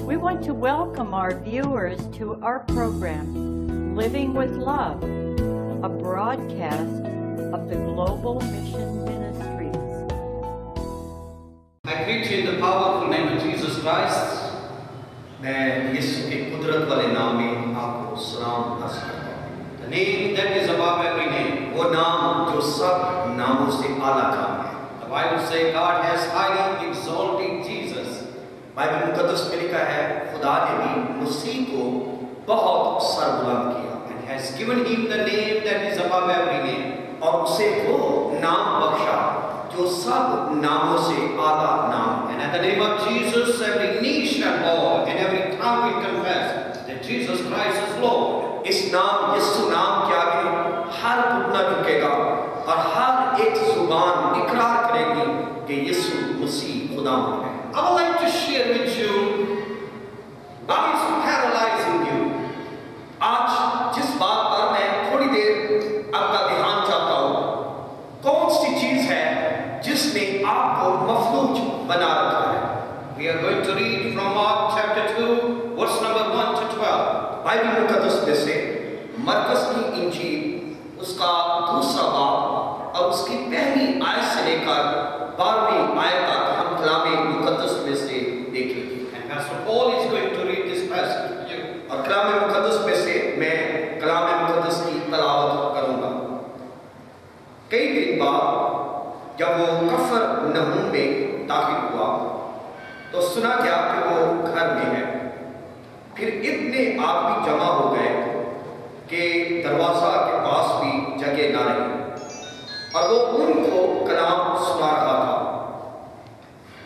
We want to welcome our viewers to our program, Living with Love, a broadcast of the Global Mission Ministries. I greet you in the powerful name of Jesus Christ. मैं यीशु के कुदरत वाले नाम में आपको सलाम अर्ज करता हूँ। The name that is above every name, वो नाम जो सब नामों से आला नाम है। The Bible says God has highly exalted Jesus. Bible मुकद्दस में लिखा है खुदा ने भी मसीह को बहुत सरबुलंद किया and has given him the name that is above every name और उसे वो नाम बख्शा जो सब नामों से आला नाम है। And at the name of Jesus every knee shall bow and every tongue will confess that Jesus Christ is Lord. इस नाम यीशु नाम के आगे हर घुटना झुकेगा और हर एक जुबान इकरार करेगी कि यीशु मसीह खुदा है। I would like to share with you what is paralyzing you. आज जिस बात पर मैं थोड़ी देर आपका ध्यान चाहता हूँ, कौन सी चीज है जिसने आपको मफलूज बना रखा है? We are going to read from Mark chapter 2, verse number 1 to 12. Bible मुकद्दस में से मरकस की इंजील उसका दूसरा बाब और उसकी पहली आयत से लेकर 12वीं आयत तक हम कलाम मुकद्दस में से देखेंगे। And Pastor Paul is going to read this passage for you. और कलाम मुकद्दस में से मैं कलाम मुकद्दस की तलावत करूंगा। कई दिन बाद जब वो कफरनहूम में दाखिल हुआ तो सुना गया कि वो घर में है। फिर इतने आदमी जमा हो गए कि दरवाजा के पास भी जगह ना रही और वो उनको कलाम सुना रहा था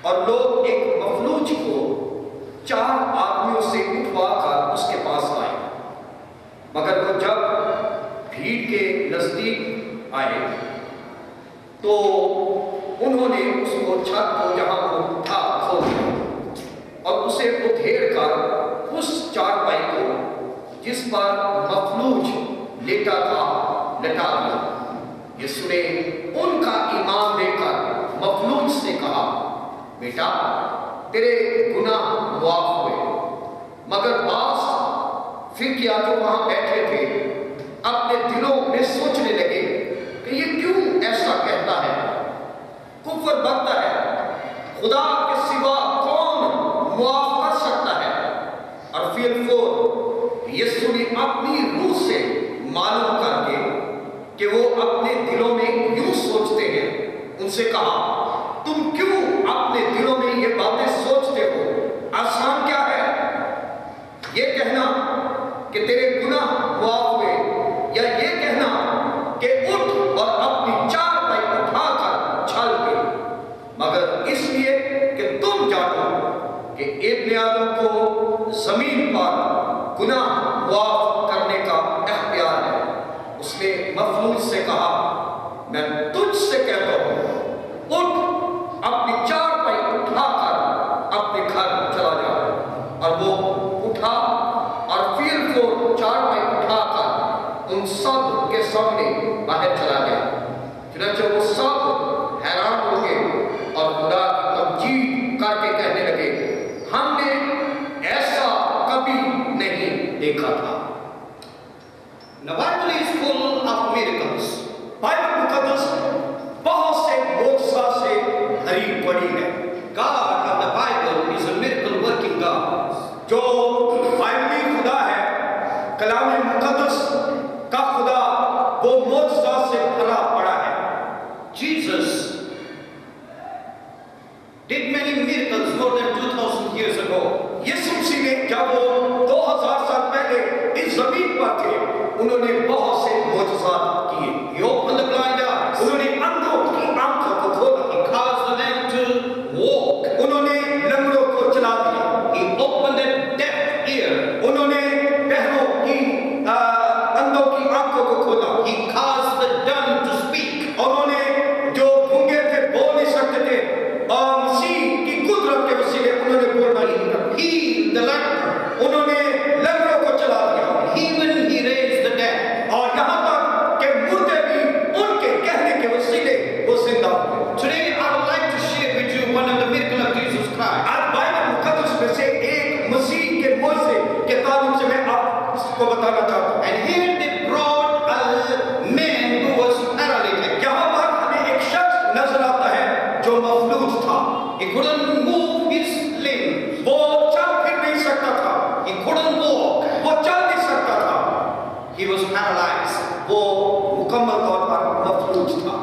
और लोग एक मफलूज को 4 आदमियों से उठवाकर उसके पास आए। मगर वो जब भीड़ के नजदीक आए तो उन्होंने उसको छत को जहां वो था खोल दिया और उसे उधेड़ कर उस चारपाई को जिस पर मफलूज लेटा था लटा दिया। यीशु ने उनका ईमान देखकर मफलूज से कहा, बेटा तेरे गुनाह मुआफ हुए। मगर बास फिर किया जो वहां बैठे थे अपने दिलों में सोचने लगे कि ये क्यों ऐसा कहता है, कुफ्र बकता है, खुदा के सिवा कौन मुआफ कर सकता है। और फिर यीशु ने अपनी रूह से मालूम करके कि वो अपने दिलों में यूं सोचते हैं उनसे कहा, तुम क्यों अपने दिलों में ये बातें सोचते हो? आसान क्या है ये कहना कि तेरे गुनाह मुआफ हुए या ये कहना कि उठ और अपनी चारपाई उठाकर चल के? मगर इसलिए कि तुम जानो कि इब्ने आदम को जमीन पर गुनाह मुआफ करने का इख्तियार है। उसने मफलूज से कहा, मैं तुझसे कहता हूं, उठ अपनी चारपाई उठाकर अपने घर चला जा। और वो उठा और फिर वो चारपाई उठाकर उन सब के सामने बाहर चला गया। चुनांचे वो सब हैरान हो गए और खुदा की तमजीद करके कहने लगे, हमने ऐसा कभी नहीं देखा था। The Bible is full of miracles. Bible मुकद्दस बहुत से मोज़ा से भरी पड़ी है। God of the Bible is a miracle working God. जो बाइबली खुदा है, कलाम मुकद्दस का खुदा वो मोज़ा से भरा पड़ा है। Jesus did many miracles more than 2000 years ago. यीशु मसीह ने जब वो 2000 साल पहले इस जमीन पर थे, उन्होंने बहुत से मोजज़ात किए। He opened the blind eyes. उन्होंने अंधों की आंखों को खोला। He caused the lame to walk. उन्होंने लंगड़ों को चला दिया। He opened the deaf ear. उन्होंने बहरों की अंधों की आंखों को खोला। He caused the dumb to speak. उन्होंने जो गूंगे थे बोल नहीं सकते थे और मसीह की कुदरत के वसीले उन्होंने बोलना ही था। He the leper. उन्होंने लंगड़ों को चला दिया। Even he raised the dead. couldn't move his limbs. वो चल फिर नहीं सकता था. He couldn't walk. वो चल नहीं सकता था. He was paralyzed. वो मुकम्मल तौर पर मफलूज था.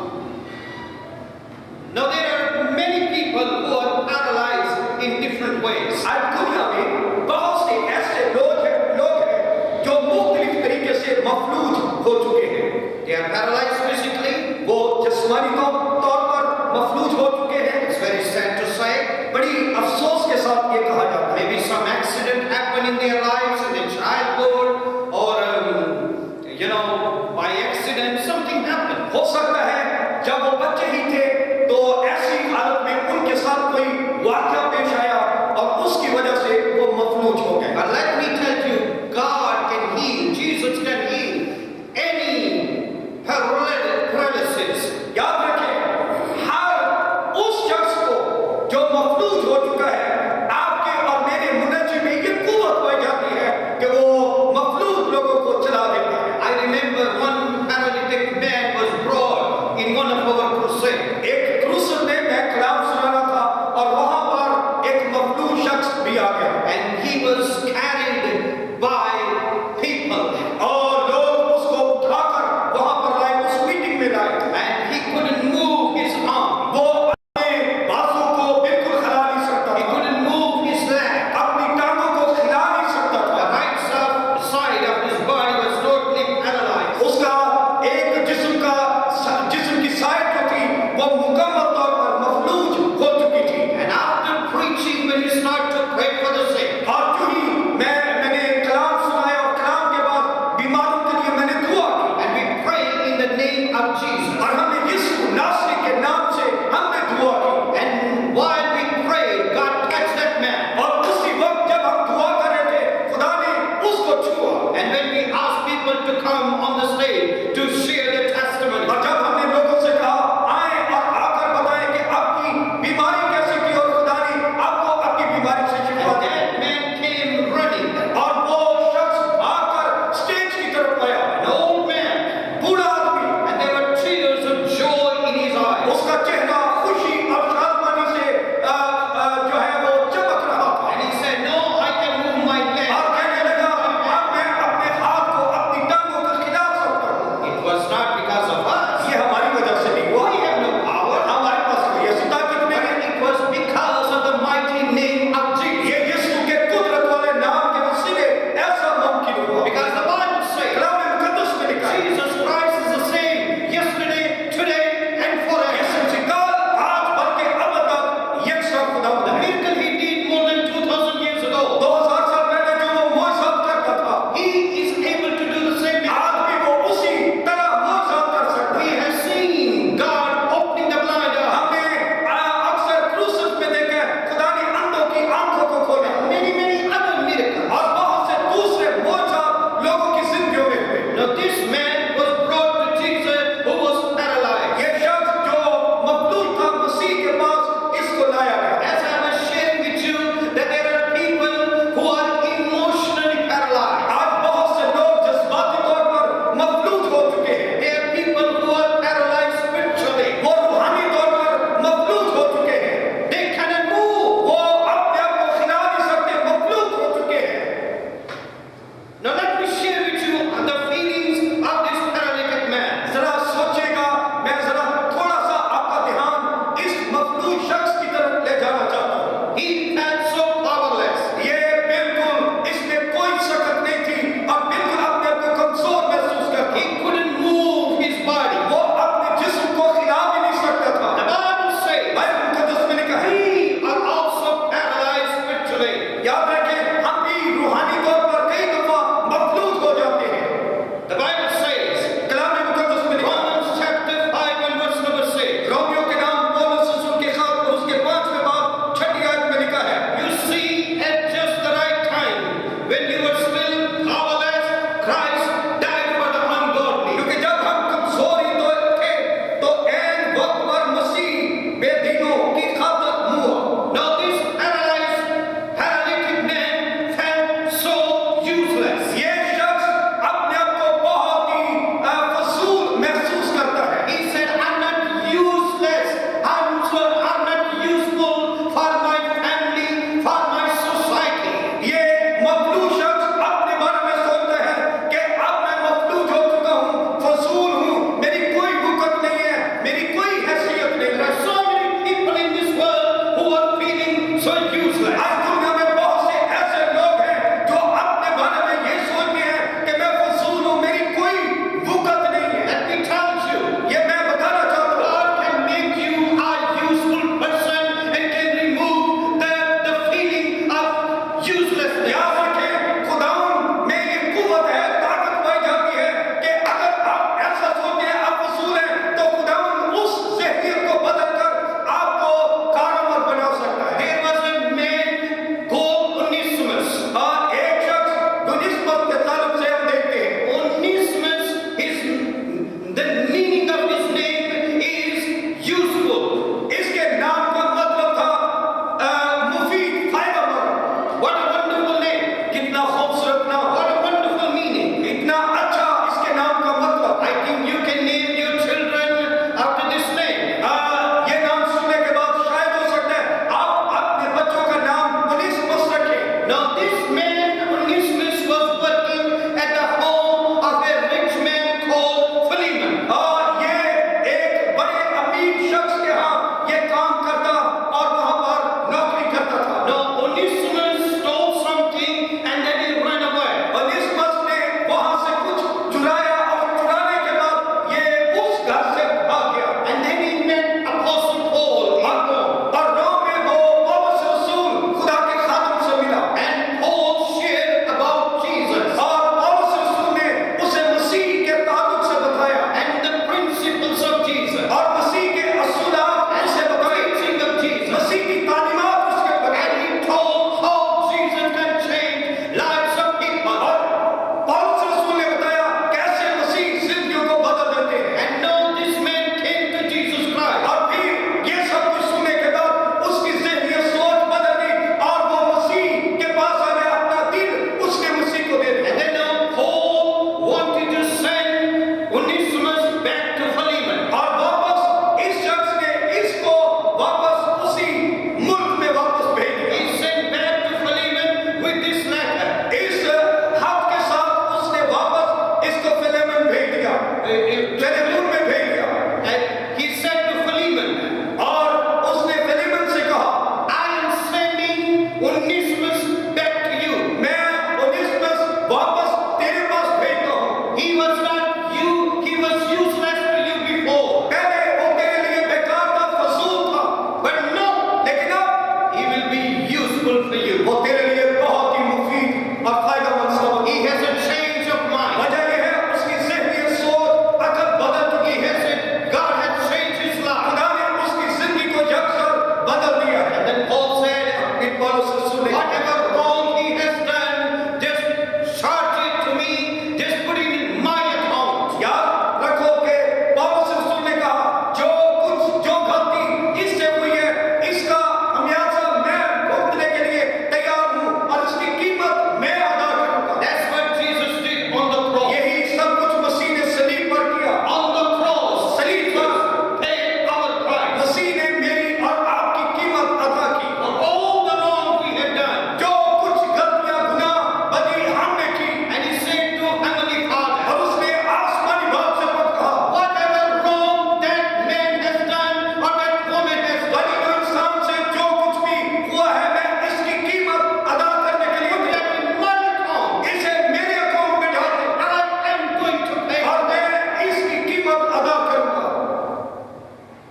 Now there are many people who are paralyzed in different ways. आज दुनिया में बहुत से ऐसे लोग हैं जो मुख्तलिफ तरीके से मफलूज हो चुके हैं. They are paralyzed physically. वो जिस्मानी तौर पर मफलूज हो चुके हैं. It's very sad to say. बड़ी अफसोस के साथ ये कहा जाता है. Maybe some accident happened in their lives in their childhood, or by accident something happened. हो सकता है जब वो बच्चे ही थे तो ऐसी हालत में उनके साथ कोई वाक़या पेश आया और उसकी वजह से वो मफलूज हो गए. But let me tell you, God can heal. Jesus can heal any paralysis. याद रखें, हर उस शख्स को जो मफलूज हो चुका है, आपके और मेरे मुनज्जिम में ये कुव्वत पाई जाती है कि वो मफलूज लोगों को चला देता है. I remember one paralytic man was brought in one of our crusades. एक क्रूसेड में मैं कलाम सुना रहा था और वहां पर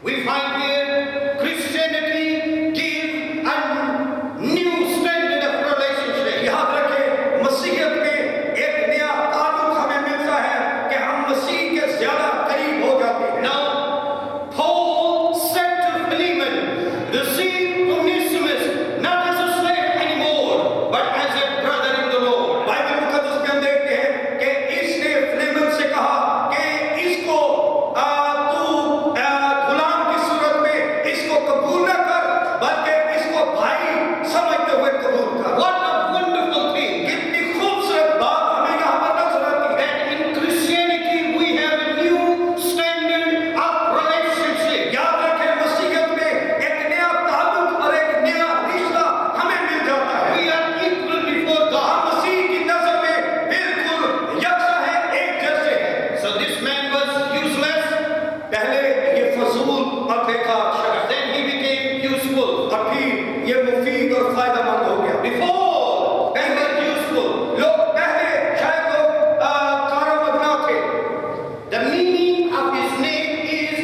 We find here Christianity give a new standard of relationship. याद रखें, मसीहियत में एक नया ताल्लुक हमें मिलता है कि हम मसीह के ज्यादा करीब हो जाते हैं. Now, Paul said to Philemon, receive Onesimus not as a slave anymore, but as a brother in the Lord. Bible मुकद्दस में हम देखते हैं कि इसने फिलेमन से कहा कि इसको गुलाम की सूरत में इसको कबूल न कर, बल्कि इसको भाई समझते हुए कबूल कर. What a wonderful thing! कितनी खूबसूरत बात हमें यहाँ पर नजर आती है. That in Christianity we have a new standard of relationship. याद रखें, मसीहियत में एक नया ताल्लुक और एक नया रिश्ता हमें मिल जाता है. We are equal before God. हम मसीह की नजर में बिल्कुल यकसा है, एक जैसे हैं. So this man was useless. पहले ये फजूल और बेकार शख्स. Then he became useful. और फिर ये मुफीद और फायदेमंद हो गया. Before they were useful. लोग पहले शायद लोग कारआमद ना थे. The meaning of his name is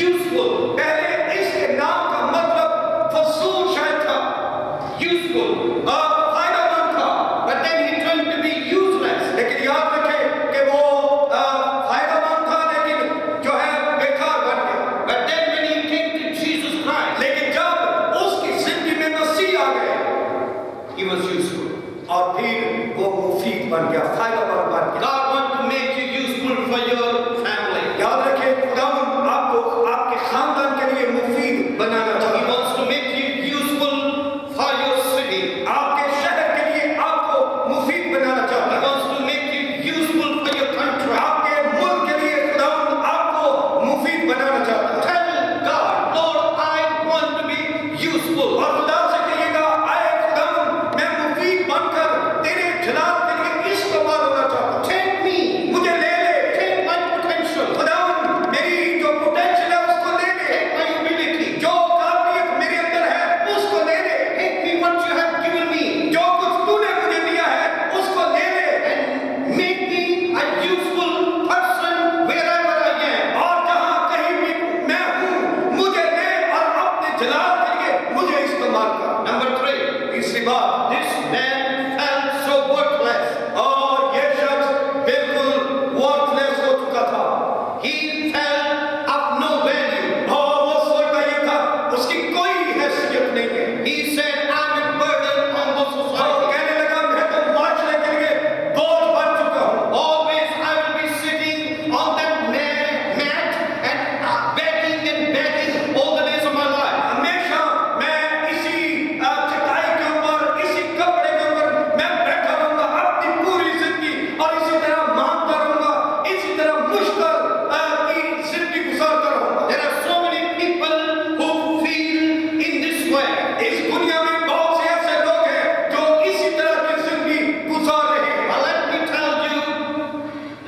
useful. पहले इसके नाम का मतलब फजूल शायद था. Useful. फायदेमंद था. But then he turned to be useless. लेकिन याद रखें कि वो फायदेमंद था, लेकिन जो है बेकार बन गया. But then when he came to Jesus Christ, लेकिन जब उसकी जिंदगी में मसीह आ गए, he was useful. और फिर वो मुफीद बन गया, फायदेमंद बन गया. God wants to make you useful for your family. याद रखें, खुदावंद आपको आपके खानदान के लिए मुफीद बनाना चाहता है. He wants to make you useful for your city. आपके शहर के लिए आपको मुफीद बनाना चाहता है. He wants to make you useful for your country. आपके मुल्क के लिए खुदावंद आपको मुफीद बनाना चाहता है. Tell God, Lord, I want to be useful. और खुदा से कहिएगा, आए खुदावंद, मैं मुफीद बनकर तेरे जलाल के लिए इस्तेमाल होना चाहता हूं. Take me. मुझे ले ले. Take my potential. खुदावंद, मेरी जो पोटेंशियल है उसको ले ले. Take my ability. जो काबिलियत मेरे अंदर है उसको ले ले. Take me what you have given me. जो कुछ तूने मुझे दिया है उसको ले ले. And make me a useful person wherever I am. और जहां कहीं भी मैं हूं, मुझे ले और अपने जलाल के लिए मुझे इस्तेमाल कर. Number 3. तीसरी बात, this man felt so worthless. और ये शख्स बिल्कुल worthless हो चुका था. He felt of no value. और वो सोचता ये था, उसकी कोई हैसियत नहीं है. He said, I'm a burden on the society. कहने लगा, मैं तो माशरे के लिए बोझ बन चुका हूं. Always I will be sitting on that mat and begging all the days of my life. हमेशा मैं इसी चटाई के ऊपर, इसी कपड़े के ऊपर मैं बैठा रहूंगा अपनी पूरी जिंदगी, और इसी तरह मांगता रहूंगा, इसी तरह मुश्किल की जिंदगी गुजारता रहूंगा. There are so many people who feel in this way. इस दुनिया में बहुत से ऐसे लोग हैं जो इसी तरह की जिंदगी गुजार रहे हैं. Let me tell you,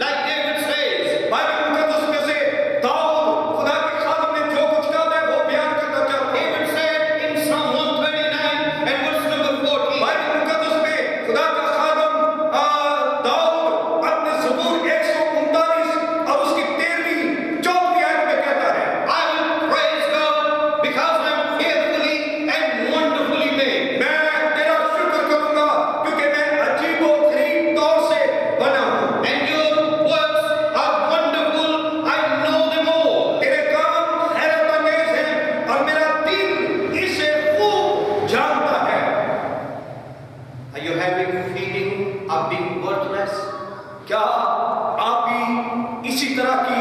like David says, Bible मुकद्दस में से दाऊद खुदा के खादम ने जो कुछ कहा, मैं वो बयान करना चाहता हूं. David said in Psalm 139 and verse number 14. Bible मुकद्दस में खुदा का खादम दाऊद अपने ज़बूर 139 और उसकी 13वीं-14वीं आयत में कहता है, I will praise God because I'm fearfully and wonderfully made. मैं तेरा शुक्र करूंगा क्योंकि मैं अजीबो-गरीब तौर से बना हूं. And your works are wonderful, I know them all. तेरे काम हैरत-अंगेज हैं और मेरा दिल इसे खूब जानता है. Are you having feeling of being worthless? क्या आप भी इसी तरह की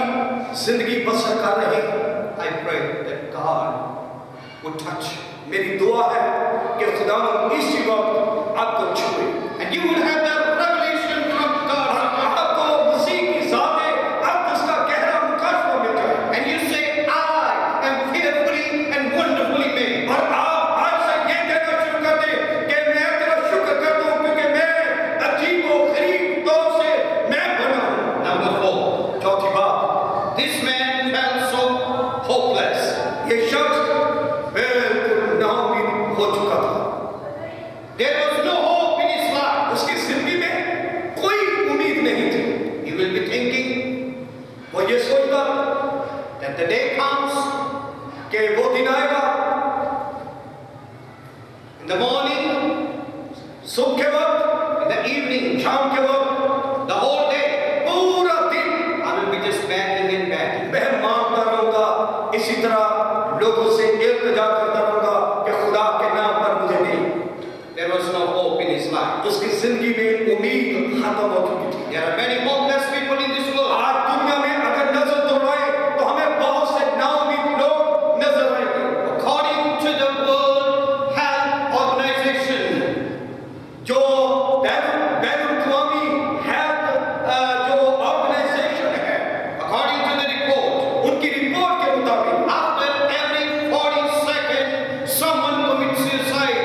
जिंदगी बसर कर रहे हैं? I pray that God would touch. मेरी दुआ है कि खुदावंद इसी वक्त आपको छुए. And you will have that revelation from God. और आपको मसीह की ज़ात अक़दस का गहरा मुकाशफा मिल जाए. And you say, I am fearfully and wonderfully made. और आप आज से ये कहना शुरू कर दें कि मैं तेरा शुक्र करता हूं क्योंकि मैं अजीबो-गरीब तौर से मैं बना हूं. Number 4. चौथी बात, this man felt so hopeless. ये शख्स बिल्कुल नाउमीद हो चुका था. There was no hope in his life. उसकी जिंदगी में कोई उम्मीद नहीं थी. He will be thinking, वो ये सोचता that the day comes उससे इल्तिजा करता रहूंगा कि खुदा के नाम पर मुझे दे। There was no hope in his life. उसकी जिंदगी में उम्मीद खत्म हो चुकी थी। There are many hopeless people in this world. आज दुनिया में अगर नजर दौड़ाए तो हमें बहुत से नाउमीद लोग नजर आएंगे। According to the World Health Organization, जो बैनुल-अक़वामी हेल्थ जो ऑर्गेनाइजेशन है, according to the report, उनकी रिपोर्ट के मुताबिक after every 40 seconds, someone commits suicide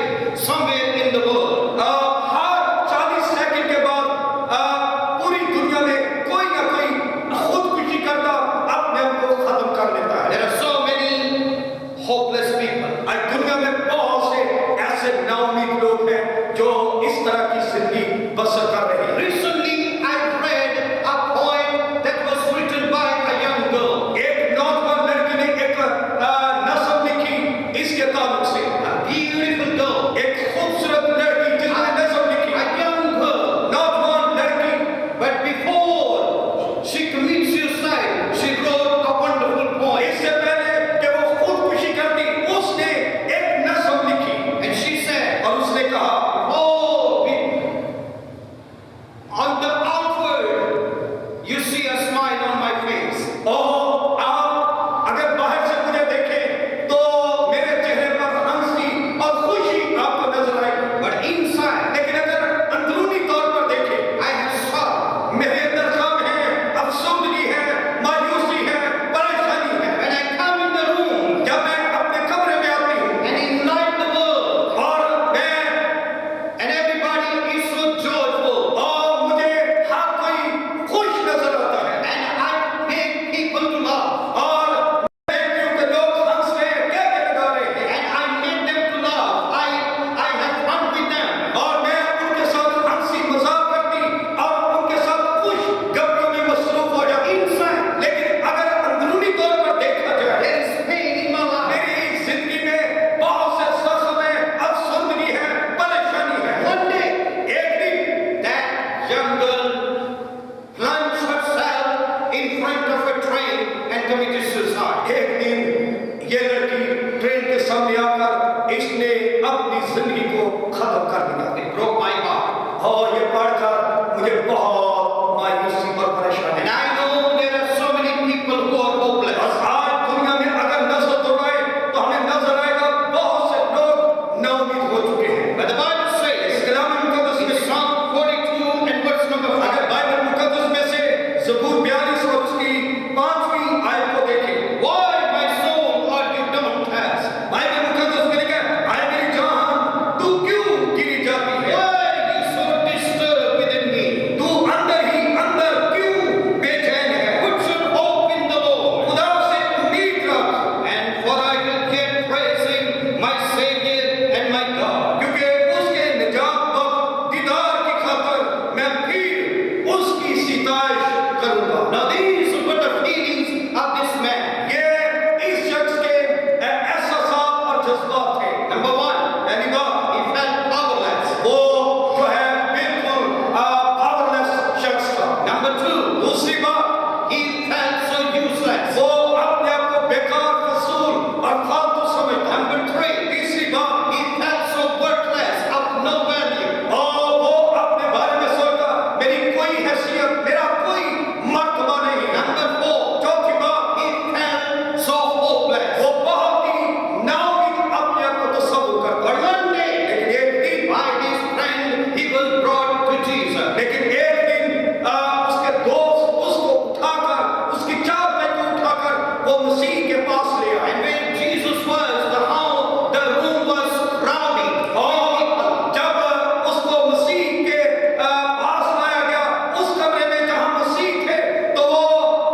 somewhere in the world. Her 40 second के बाद पूरी दुनिया में कोई ना कोई खुदकुशी करता अपने आप को खत्म कर लेता है। There are so many hopeless people. आज दुनिया में बहुत से ऐसे नाउमीद लोग हैं जो इस तरह की जिंदगी बसर कर रहे हैं। Recently, I read a poem that was written by a young girl. एक नौजवान लड़की ने एक नज़म लिखी इसके ताल्लुक से। A beautiful girl. एक खूबसूरत लड़की जिसने नज़म लिखी। A young girl. नौजवान लड़की, But before she commits suicide, she wrote a wonderful poem. इससे पहले कि वो खुदकुशी करती, उसने एक नज़म लिखी And she said, और उसने कहा, oh, on the outward, you see a smile on my face. ओह, आप अगर बाहर से मुझे देखें तो मेरे चेहरे पर हंसी और खुशी आपको नजर आएगी। But inside, लेकिन अगर अंदरूनी तौर पर देखें, I have sorrow. मेरे अंदर गम है, अफसोसगी है, मायूसी है, परेशानी है। When I come in the room जब मैं अपने कमरे में आती हूँ and ignite the world, और मैं and everybody is so joyful, और मुझे हर कोई खुश नजर आता है and I make people to laugh, और मैं देखती हूँ कि लोग हंस रहे हैं, क्या क्या लगा रहे हैं and I make them to laugh. I have fun with them. और मैं उनके साथ हंसी मजाक करती और उनके साथ खुश गप्पों में मसरूफ हो जाती। Inside, लेकिन अगर अंदरूनी तौर पर देखा जाए, there is pain in my life. मेरी जिंदगी में बहुत से जख्म है, अफसुर्दगी है, परेशानी है। One day, एक दिन that young girl plunged herself in front of a train and committed suicide. एक दिन ये लड़की ट्रेन के सामने आकर इसने अपनी जिंदगी को खत्म कर दिया। It broke my heart. और ये पढ़कर मुझे बहुत मायूसी और परेशानी। And I know there are so many people who are hopeless. बस आज दुनिया में अगर नजर दौड़ाए तो हमें नजर आएगा बहुत से लोग नाउमीद हो चुके हैं। But the Bible says इस कलाम मुकद्दस in में Psalm 42 and verse number 5, अगर बाइबल मुकद्दस में से ज़बूर 42 और उसकी 5वीं आयत को देखें, why my soul are you downcast? Bible मुकद्दस में लिखा है, आए मेरी जान तू क्यों गिरी जाती है? Why you so disturbed within me? तू अंदर ही अंदर क्यों बेचैन है? Put your hope in the Lord. खुदा से उम्मीद रख, And for I will keep praising my Savior and my God. क्योंकि उसके निजात बख्श दीदार की खातिर मैं फिर उसकी सिताइश करूंगा। Now these were the feelings of this man. ये इस शख्स के एहसासात और जज्बात थे। Number one, पहली बात, he felt powerless. वो जो है बिल्कुल पावरलेस शख्स था। Number two, दूसरी बात, he felt so useless. वो अपने आप को बेकार, फसूल और फालतू समझता। Number three, तीसरी बात, he felt so worthless, of no value. और वो अपने बारे में सोचता मेरी कोई हैसियत, मेरा कोई मर्तबा नहीं। Number four, चौथी बात, he felt so hopeless. वो बहुत ही नाउमीद अपने आप को तस्वुर करता। But one day, लेकिन एक दिन by his friend, he was brought to Jesus. लेकिन एक दिन उसके दोस्त उसको उठाकर उसकी चादर को उठाकर वो मसीह के पास ले आए। And when Jesus was, the room was crowded. और जब उसको मसीह के पास लाया गया, उस कमरे में जहां मसीह थे, तो वो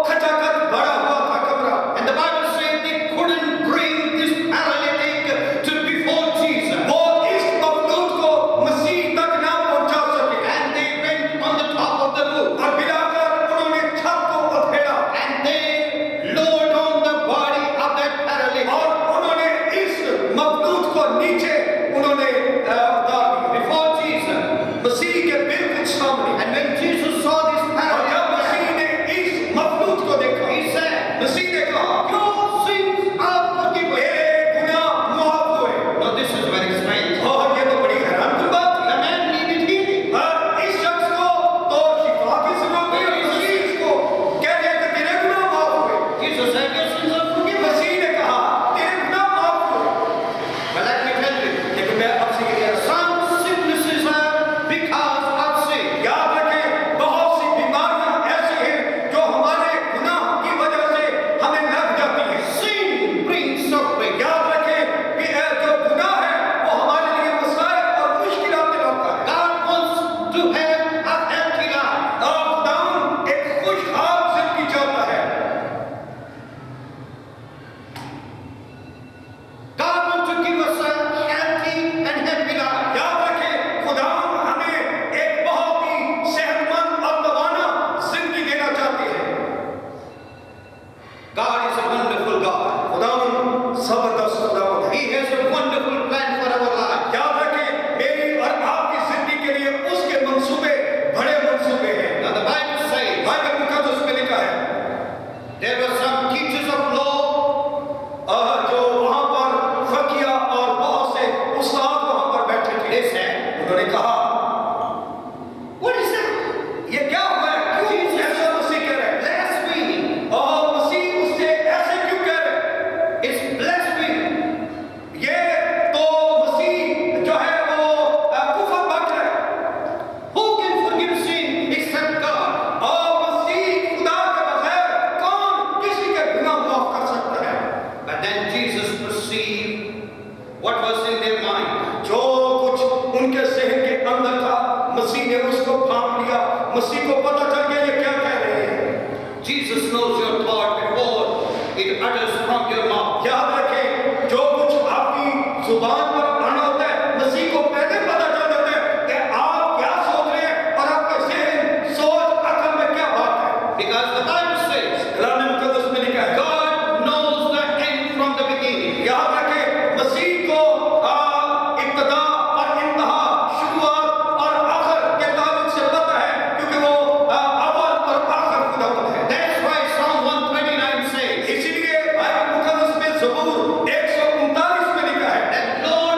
खचाखच भरा हुआ था कमरा। And the Bible said they couldn't bring this paralytic to before Jesus. वो इस मखलूक को मसीह तक ना पहुंचा सके And they went on the top of the roof. और बिलाकर उन्होंने छत को पथेड़ा And they lowered on the body of that paralytic. और उन्होंने इस मखलूक को नीचे उन्होंने उतार दिया Before Jesus. मसीह के बिल्कुल सामने। And when Jesus saw this और जब paralytic, मसीह ने इस मखलूक को देखा, he said, मसीह ने कहा your sins are forgiven. तेरे what was in their mind. जो कुछ उनके जहन के अंदर था, मसीह ने उसको भांप लिया। मसीह को पता चल गया ये क्या कह रहे हैं। Jesus knows your thought before it utters from your mouth. याद रखें, जो कुछ आपकी जुबान पर आना होता है, मसीह को पहले पता चल जाता है कि आप क्या सोच रहे हैं और आपके जहन, सोच, अकल में क्या बात है। Because the Bible says, Quran मुकद्दस में लिखा है, God knows the end from the beginning. याद रखें, मसीह को इब्तिदा और इंतहा, शुरुआत और आखिर के ताल्लुक से पता है, क्योंकि वो अव्वल और आखिर खुदावंद है। That's why Psalm 139 says, इसीलिए बाइबल मुकद्दस में ज़बूर 139 में लिखा है, that Lord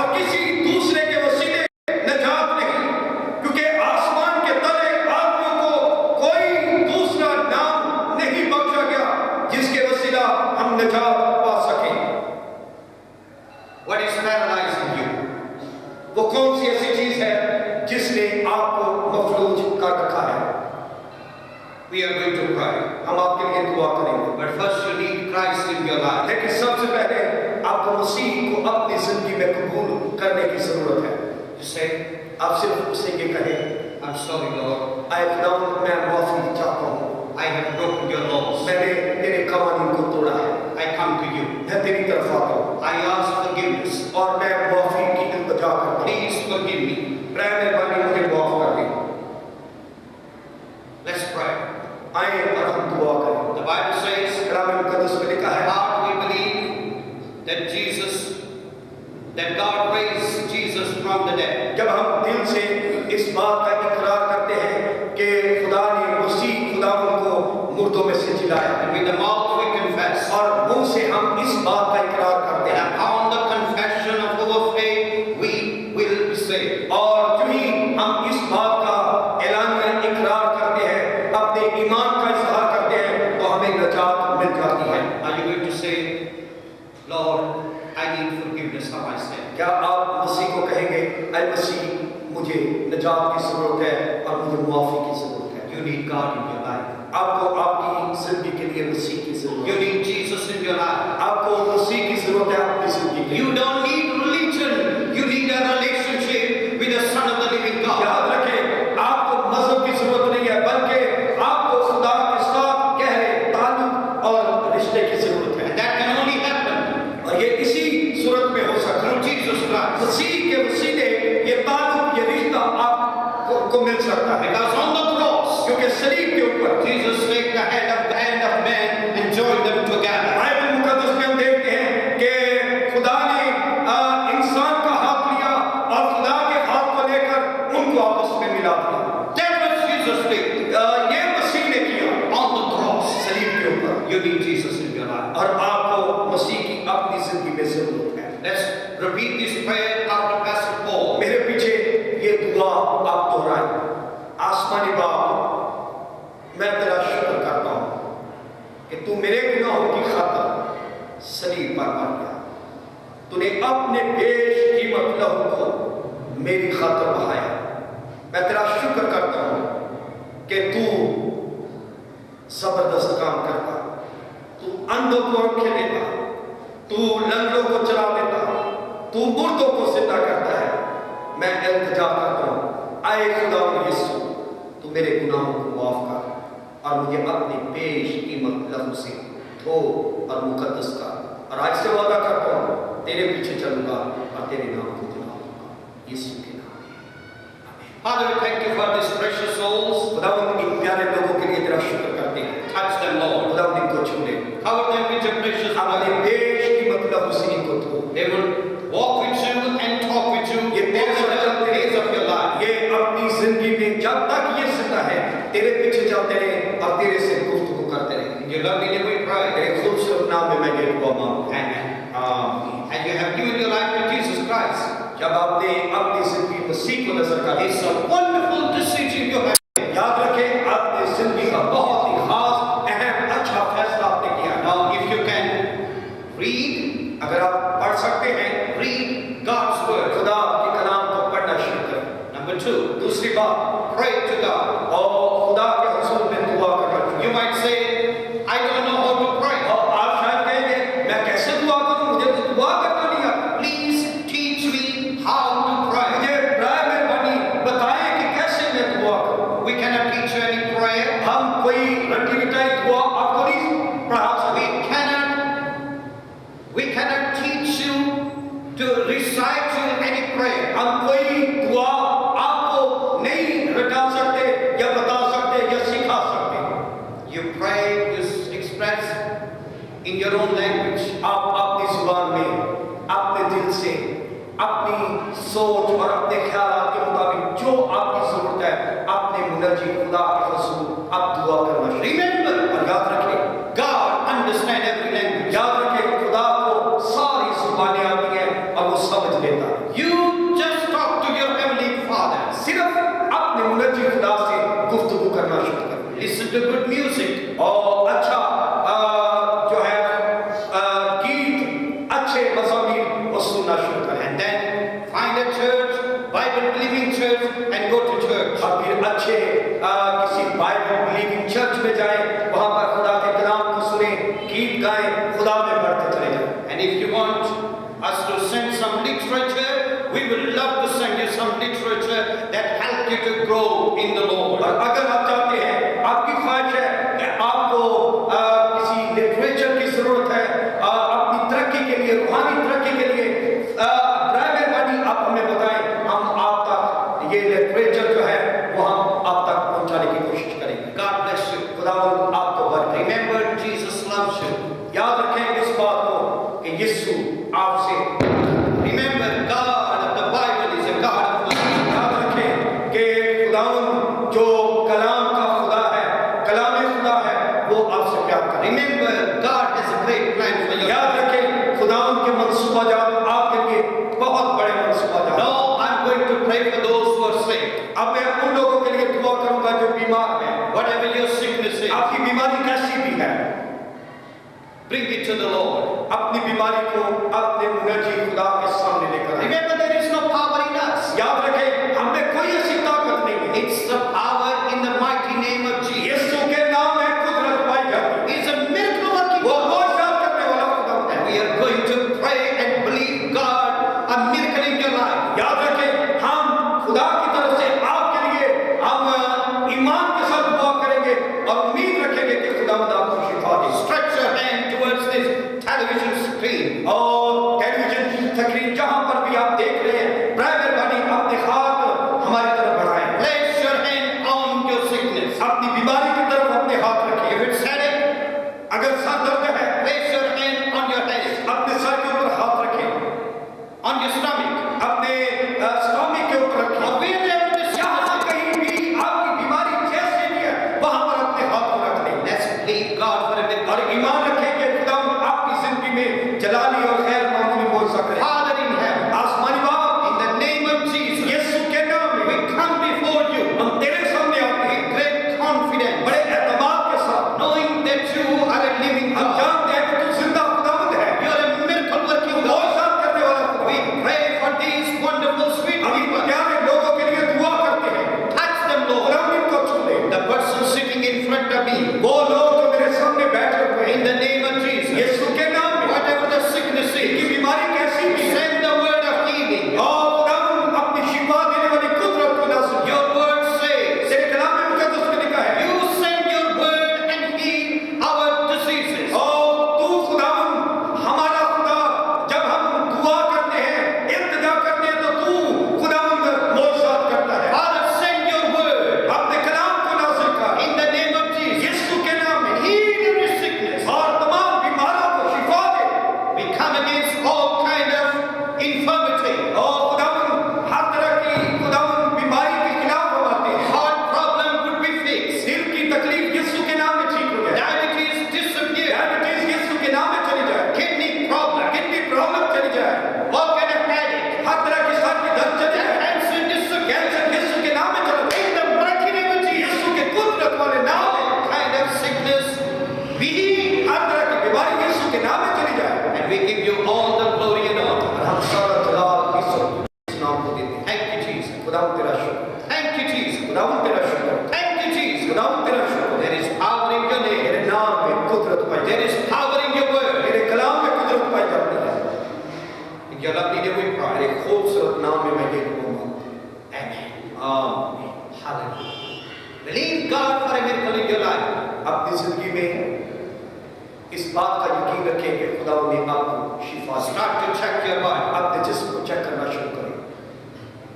और किसी दूसरे के वसीले निजात नहीं, क्योंकि आसमान के तले आदमियों को कोई दूसरा नाम नहीं बख्शा गया जिसके वसीला हम निजात पा सकें। What is paralyzing you? वो कौन सी ऐसी चीज है जिसने आपको मफलूज कर रखा है? We are going to pray. हम आपके लिए दुआ करेंगे, But first you need Christ in your life. लेकिन सबसे पहले आपको मसीह को अपनी जिंदगी में कबूल करने की जरूरत है। You say, आप सिर्फ उससे ये कहें, I'm sorry, Lord. आए खुदा, मैं माफी चाहता हूँ, I have broken your laws. मैंने तेरे कवानीन को तोड़ा है, I come to you. मैं तेरी तरफ आता हूँ I ask forgiveness. और मैं माफी की इल्तिजा करता हूँ। Please forgive me. मेहरबानी मुझे माफ कर दे। Let's pray. आए और हम दुआ करें। The Bible says, कलाम मुकद्दस में लिखा है, heart we believe that God raised Jesus from the dead. जब हम दिल से इस बात का इकरार करते हैं कि खुदा ने मसीह खुदावंद को मुर्दों में से जिलाया, And with the mouth we confess. और मुंह से हम इस बात का इकरार करते And हैं, upon the confession of our faith, we will be saved. और जो ही हम इस बात का ऐलानिया इकरार करते हैं, अपने ईमान का इजहार करते हैं, तो हमें नजात मिल जाती है। Are you going to say, Lord, I need forgiveness of my sin? क्या आप मसीह को कहेंगे, ऐ मसीह, मुझे नजात की जरूरत है और मुझे मुआफी की जरूरत है? You need God in your life. आपको आपकी जिंदगी के लिए मसीह की जरूरत You है, need Jesus in your life. आपको मसीह की जरूरत है अपनी जिंदगी के लिए। You don't need religion. You need a relationship with the Son of the living God. याद रखें, आपको मजहब की जरूरत नहीं है, बल्कि आपको खुदा के साथ गहरे ताल्लुक और रिश्ते की जरूरत है, And that can only happen और ये इसी सूरत में हो सकता है। through Jesus Christ. मसीह के वसीले ये ताल्लुक, ये रिश्ता आपको मिल सकता है, Because on the cross, क्योंकि सलीब के ऊपर Jesus took the hand of man and joined them together. Bible मुकद्दस में हम देखते हैं कि खुदा ने इंसान का हाथ लिया और खुदा के हाथ को लेकर उनको आपस में मिला दिया। That was Jesus did ये मसीह ने किया on the cross. सलीब के ऊपर, You need Jesus in your life. और आपको मसीह की अपनी जिंदगी में जरूरत है। Let's repeat this prayer after Pastor Paul. मेरे पीछे ये दुआ आप दोहराएं। आसमानी बाप, मैं तेरा शुक्र करता हूँ कि तू मेरे गुनाहों की खातिर सलीब पर मर गया। तूने अपने बेशकीमत लहू को मेरी खातिर बहाया। मैं तेरा शुक्र करता हूँ कि तू जबरदस्त काम करता, तू अंधों को आंखें देता, तू लंगड़ों को चला देता, तू मुर्दों को जिंदा करता है। मैं इल्तिजा करता हूँ, आए खुदावंद यीशु, तू मेरे गुनाहों को माफ कर और मुझे अपने बेशकीमत लहू से धो और मुकद्दस कर। और आज से वादा करता हूँ, तेरे पीछे चलूंगा और तेरे नाम को दिलाऊंगा, यीशु के नाम में, आमीन। Father, we thank you for these precious souls. खुदावंद इन प्यारे लोगों के लिए तेरा शुक्र करते हैं। Touch them, Lord. खुदावंद इनको छू ले, Cover them with your precious अपने blood. बेशकीमत लहू से इनको धो। They will walk with you and talk with you ये तेरे all the days of your life. ये अपनी जिंदगी में जब तक ये जिंदा है, तेरे पीछे चलते रहे और तेरे से गुफ्तगू करते रहे। In your lovely name we pray. तेरे खूबसूरत नाम में मैं ये दुआ मांगता हूं, Amen. आमीन। And you have given your life to Jesus Christ. जब आपने अपनी जिंदगी मसीह को नजर कर It's a wonderful decision you have. याद रखें, आपने जिंदगी का बहुत ही खास अहम अच्छा फैसला आपने किया। Now, if you can read, अगर आप पढ़ सकते हैं, read God's word. खुदा के कलाम को पढ़ना शुरू करें। Number 2, दूसरी बात, pray to God. और खुदा के हुजूर में दुआ करना शुरू You might say, I don't know how to pray. और आप शायद कहेंगे, मैं कैसे दुआ करूं, मुझे तो दुआ करना नहीं आता। Please teach me how to pray. मुझे बराए मेहरबानी बताएं कि कैसे मैं दुआ करूं। We cannot teach you any prayer. हम कोई रट्टी मिठाई दुआ आपको नहीं पढ़ा सकते। We cannot teach you to recite you any prayer. हम कोई दुआ आपको नहीं रटा सकते या बता सकते या सिखा सकते। You pray, you express in your own language. आप अपनी जुबान में, अपने दिल से, अपनी सोच और अपने ख्यालात के मुताबिक जो आपकी जरूरत है, अपने मुनज्जी खुदा के हुजूर आप दुआ करना शुरू करें। Remember, और याद रखें, God understands every language. याद रखें, खुदा को सारी जुबानें आती हैं और वो समझ लेता है। बच्चे किसी बाइबल बिलीविंग चर्च में जाएं, वहां पर खुदा के कलाम को सुने, गीत गाएं, खुदा में बढ़ते चले जाएं। And if you want us to send some literature, we will love to send you some literature that help you to grow in the Lord. और अगर आप चाहते हैं, आपकी ख्वाहिश है कि आपको किसी लिटरेचर की जरूरत है अपनी तरक्की के लिए, रूहानी तरक्की के लिए, मेहरबानी आप हमें बताएं, हम आप तक ये लिटरेचर जो है वो हम आप तक पहुंचाने की कोशिश करेंगे। God bless you. खुदावंद आपको बरकत दे। Remember, Jesus loves you. याद रखें इस बात को कि यीशु आपसे, Remember, God of the Bible is a God of love. याद रखें कि खुदावंद जो कलाम का खुदा है, कलाम खुदा है, वो आपसे प्यार करे। Remember, God has a great plan for your याद life. रखें खुदावंद के मंसूबा जात आपके लिए बहुत बड़े मंसूबा जात। Now, I'm going to pray for those who are sick. अब मैं उन लोगों के लिए दुआ करूंगा जो बीमार हैं। Whatever your sickness is, आपकी बीमारी कैसी भी है, bring it to the Lord. अपनी बीमारी को अपने मुनजी खुदा के सामने लेकर आएं। Remember, there is no power in us. याद रखें हम में कोई ऐसी ताकत नहीं है। It's the power in the mighty name of Jesus. यीशु के नाम में कुदरत पाई जाती है। He's a miracle working वो God. मौजूद करने वाला खुदा है। And we are going to pray and believe God a miracle in your life. याद रखें हम खुदा की तरफ से आपके लिए हम ईमान के साथ दुआ करेंगे और उम्मीद रखेंगे कि खुदावंद आपको शिफा दे। Stretch your hand towards this television screen. और टेलीविजन की तकरीर जहां पर भी आप देख रहे हैं, मेहरबानी अपने हाथ हमारी तरफ बढ़ाएं। Place your hand on your sickness. अपनी बीमारी की तरफ अपने हाथ रखिए। If it's headache, अगर सर दर्द है, place your hand on your head, अपने सर के ऊपर हाथ रखें, on your stomach, अपने स्टोमिक के ऊपर रखें। or wherever the जहां sickness कहीं भी आपकी बीमारी जैसे भी है, वहां पर अपने हाथ को रख दें। is. Let's believe God for a miracle. और ईमान रखें कि खुदावंद आपकी जिंदगी में जलाली और खैर मामूली मौजज़ा करे। Father in heaven, आसमानी बाप, in the name of Jesus, यीशु के नाम में we come before you हम तेरे सामने आते हैं, with great confidence, बड़े एतमाद के साथ। knowing that you are a living हम God. जानते हैं कि तू जिंदा खुदावंद है, You are a miracle working God. मौजज़ा करने वाला खुदा। We pray for these wonderful sweet हम people. प्यारे लोगों के लिए दुआ करते हैं। Touch them, Lord. खुदावंद को छू ले। The person sitting in front of me, वो लोग जो मेरे सामने बैठे हुए हैं, in the name of Jesus, यीशु के नाम में whatever the sickness की is, बीमारी कैसी भी है, send the word of healing. और खुदावंद अपनी शिफा देने वाली कुदरत को नाज़िल कर। Your word says, तेरे कलाम में मुकद्दस में लिखा है, you send your word and heal our diseases. और तू खुदावंद हमारा खुदा, जब हम दुआ करते हैं, इल्तिजा करते हैं, तो तू खुदावंद मौजज़ात करता है। Father, send your word अपने कलाम को नाज़िल कर in the name of Jesus. यीशु के नाम में, Heal every sickness. और तमाम बीमारों को शिफा दे। We come against all kind of infirmity. और खुदावंद हर तरह की खुदावंद बीमारी के खिलाफ हम आते हैं। Heart problem would be fixed. दिल की तकलीफ यीशु के नाम में ठीक हो जाए। Diabetes disappear. डायबिटीज यीशु के नाम में चली जाए। Kidney problem. किडनी प्रॉब्लम चली जाए। All kind of headache. हर तरह की सर की दर्द चली जाए। Cancer disappear. कैंसर यीशु के नाम में चला जाए। In the mighty name of Jesus. यीशु के कुदरत वाले नाम में All kind of sickness be healed. हर तरह की बीमारी यीशु के नाम में चली जाए। And we give you all the glory and honor. और हम सारा जलाल इस नाम को देते हैं। Thank you, Jesus. खुदावंद तेरा शुक्र, Thank you, Jesus. खुदावंद तेरा शुक्र, Thank you, Jesus. खुदावंद तेरा शुक्र। There is power in your name. तेरे नाम में कुदरत पाई There जाती is है। power in your word. तेरे कलाम में कुदरत पाई जाती है। In your lovely name we pray. तेरे खूबसूरत नाम में मैं ये दुआ मांगता हूं। Amen. आमीन। Hallelujah. Believe God for a miracle in your life. अपनी जिंदगी में इस बात का यकीन रखें कि खुदावंद ने आपको शिफा दी। Start to check your body. अपने जिस्म को चेक करना शुरू करें।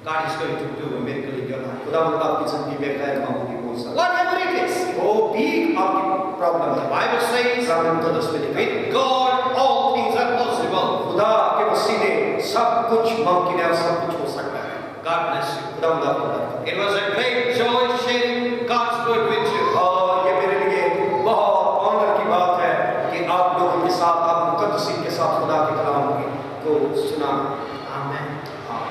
God is going to do a miracle in your life. खुदावंद आपकी जिंदगी में गैर मामूली हो सकता Whatever it is. है। वो भी आपकी प्रॉब्लम The है। Bible says, खुदा मुकद्दस में लिखा है, with God all things are possible. खुदा के वसीले सब कुछ मुमकिन है और सब कुछ हो सकता है। God bless you. खुदावंद आपको बरकत दे। It was a great joy sharing God's word with you. और ये मेरे लिए बहुत ऑनर की बात है कि आप लोगों के साथ, आप मुकद्दसीन के साथ खुदा के कलाम को सुना। Amen. हाँ।